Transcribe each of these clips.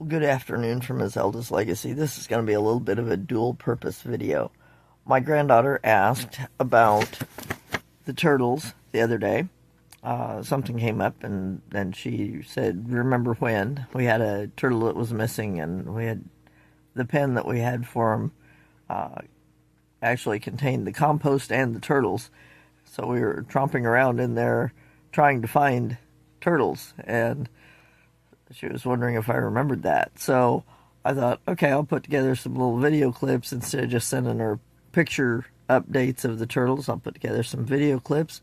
Good afternoon from Azelda's Legacy. This is going to be a little bit of a dual-purpose video. My granddaughter asked about the turtles the other day. Something came up, and then she said, remember when we had a turtle that was missing, and we had the pen that we had for him actually contained the compost and the turtles. So we were tromping around in there trying to find turtles, and she was wondering if I remembered that. So I thought, okay, I'll put together some little video clips instead of just sending her picture updates of the turtles. I'll put together some video clips.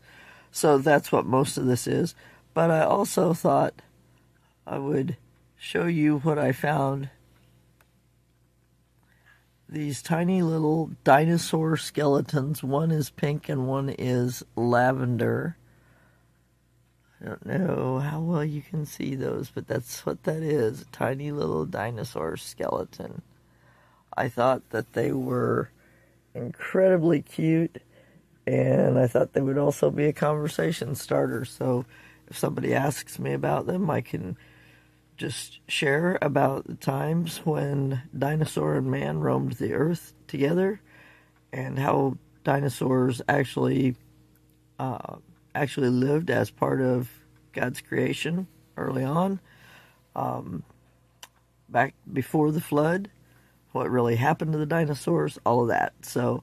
So that's what most of this is. But I also thought I would show you what I found. These tiny little dinosaur skeletons. One is pink and one is lavender. I don't know how well you can see those, but that's what that is, a tiny little dinosaur skeleton. I thought that they were incredibly cute, and I thought they would also be a conversation starter. So if somebody asks me about them, I can just share about the times when dinosaur and man roamed the earth together, and how dinosaurs actually lived as part of God's creation early on, back before the flood, what really happened to the dinosaurs, all of that. So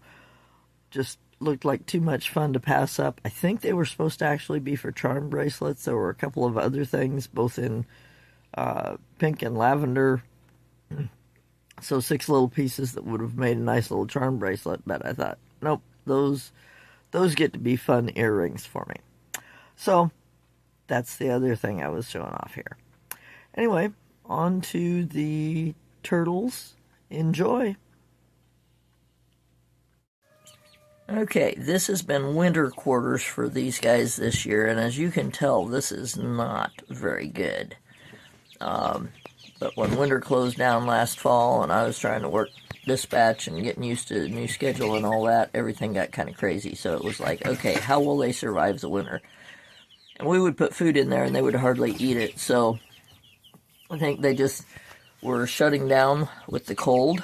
just looked like too much fun to pass up. I think they were supposed to actually be for charm bracelets. There were a couple of other things, both in pink and lavender. So 6 little pieces that would have made a nice little charm bracelet, but I thought, nope, those get to be fun earrings for me. So that's the other thing I was showing off here. Anyway, on to the turtles. Enjoy. Okay, this has been winter quarters for these guys this year, and as you can tell, this is not very good. But when winter closed down last fall and I was trying to work dispatch and getting used to the new schedule and all that, everything got kind of crazy. So it was like, okay, how will they survive the winter? And we would put food in there and they would hardly eat it. So I think they just were shutting down with the cold.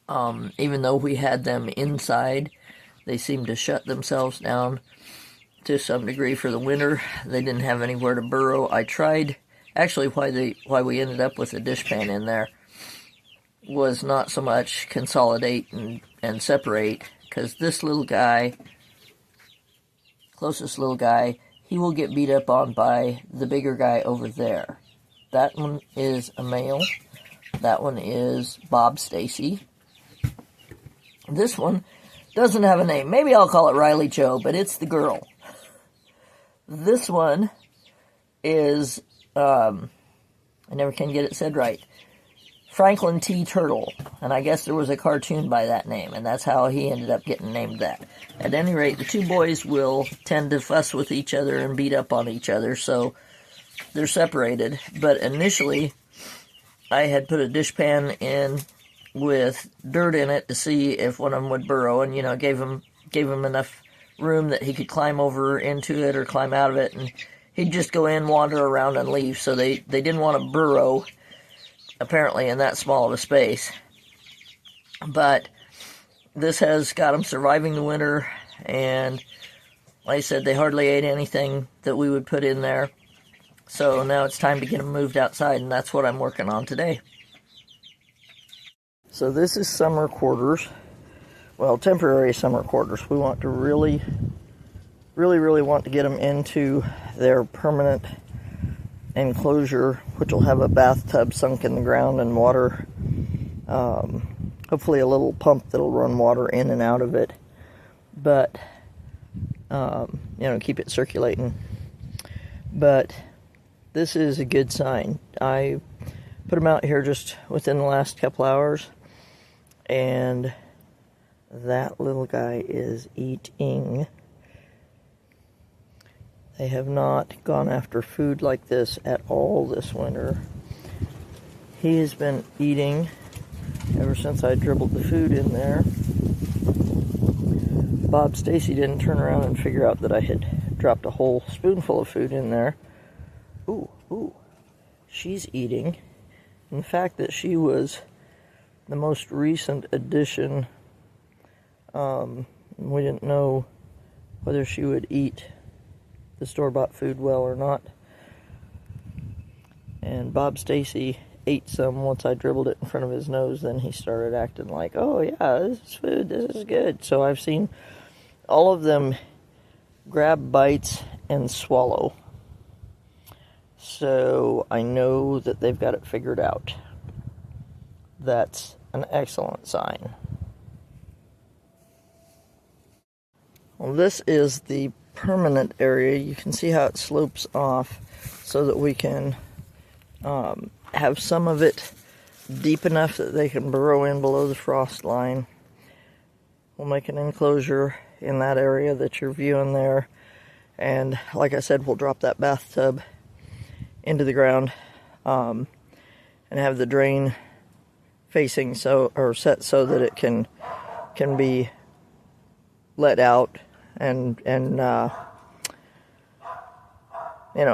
Even though we had them inside, they seemed to shut themselves down to some degree for the winter. They didn't have anywhere to burrow. I tried, actually why we ended up with a dishpan in there was not so much consolidate and separate, because this little guy, closest little guy, he will get beat up on by the bigger guy over there. That one is a male. That one is Bob Stacy. This one doesn't have a name. Maybe I'll call it Riley Joe, but it's the girl. This one is, I never can get it said right, Franklin T. Turtle, and I guess there was a cartoon by that name, and that's how he ended up getting named that. At any rate, the two boys will tend to fuss with each other and beat up on each other, so they're separated. But initially, I had put a dishpan in with dirt in it to see if one of them would burrow, and, you know, gave him enough room that he could climb over into it or climb out of it, and he'd just go in, wander around, and leave. So they didn't want to burrow, apparently, in that small of a space. But this has got them surviving the winter, and like I said, they hardly ate anything that we would put in there. So now it's time to get them moved outside, and that's what I'm working on today. So this is summer quarters. Well, temporary summer quarters. We want to really want to get them into their permanent enclosure, which will have a bathtub sunk in the ground and water, hopefully a little pump that'll run water in and out of it, but keep it circulating. But this is a good sign. I put them out here just within the last couple hours, and that little guy is eating. They have not gone after food like this at all this winter. He has been eating ever since I dribbled the food in there. Bob Stacy didn't turn around and figure out that I had dropped a whole spoonful of food in there. Ooh, she's eating. And the fact that she was the most recent addition, we didn't know whether she would eat the store-bought food well or not. And Bob Stacy ate some once I dribbled it in front of his nose. Then he started acting like, oh yeah, this is food, this is good. So I've seen all of them grab bites and swallow. So I know that they've got it figured out. That's an excellent sign. Well, this is the permanent area. You can see how it slopes off so that we can have some of it deep enough that they can burrow in below the frost line. We'll make an enclosure in that area that you're viewing there. And like I said, we'll drop that bathtub into the ground and have the drain facing set so that it can be let out and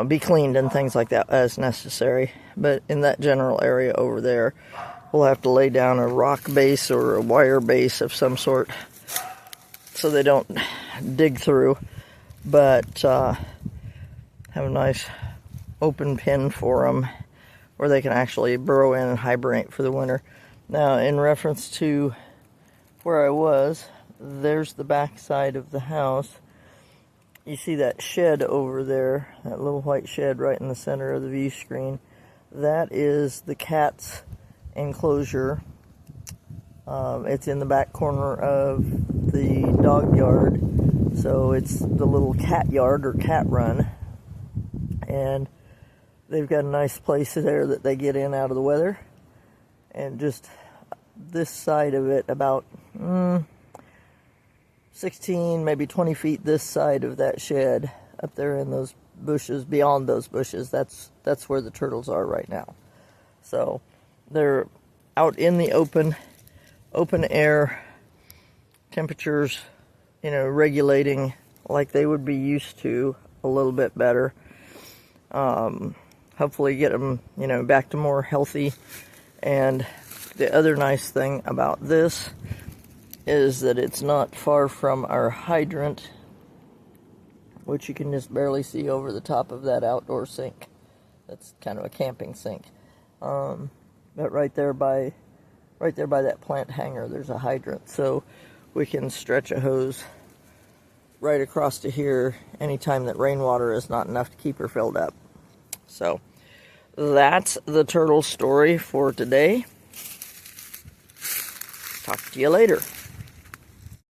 be cleaned and things like that as necessary. But in that general area over there, we'll have to lay down a rock base or a wire base of some sort so they don't dig through, but have a nice open pen for them where they can actually burrow in and hibernate for the winter. Now, in reference to where I was, there's the back side of the house. You see that shed over there, that little white shed right in the center of the view screen. That is the cat's enclosure. It's in the back corner of the dog yard, so it's the little cat yard or cat run. And they've got a nice place there that they get in out of the weather. And just this side of it, about 16, maybe 20 feet this side of that shed, up there in those bushes, beyond those bushes, that's where the turtles are right now. So they're out in the open air, temperatures, regulating like they would be used to a little bit better. Hopefully get them, back to more healthy. And the other nice thing about this is that it's not far from our hydrant, which you can just barely see over the top of that outdoor sink. That's kind of a camping sink. But right there by that plant hanger, there's a hydrant, so we can stretch a hose right across to here anytime that rainwater is not enough to keep her filled up. So that's the turtle story for today. Talk to you later.